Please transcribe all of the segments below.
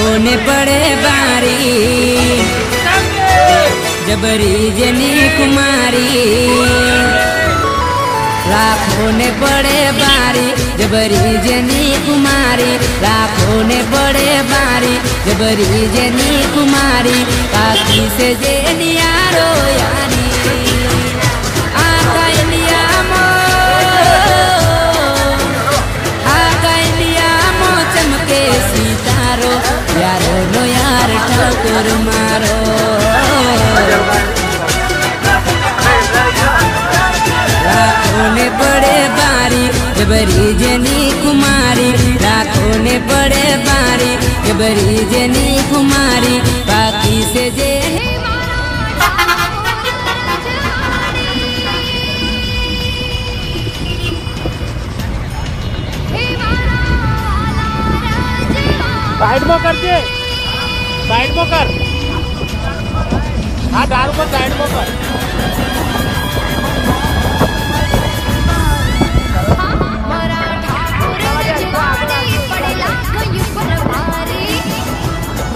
लाखों ने पड़े बारी जबरी जनी कुमारी, लाखों ने पड़े बारी जबरी जनी कुमारी, लाखों ने पड़े बारी जबरी जनी कुमारी, काकी से जेनियारो यानी चमके सितारो यारो नो यार ठाकुर मारो, लाखों ने बड़े बारी जबरी जनी कुमारी, लाखों ने बड़े बारी जबरी जनी कुमारी, बाकी से जे साइड में कर दे, साइड में कर, हाँ दारू को साइड में कर।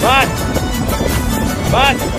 बस बस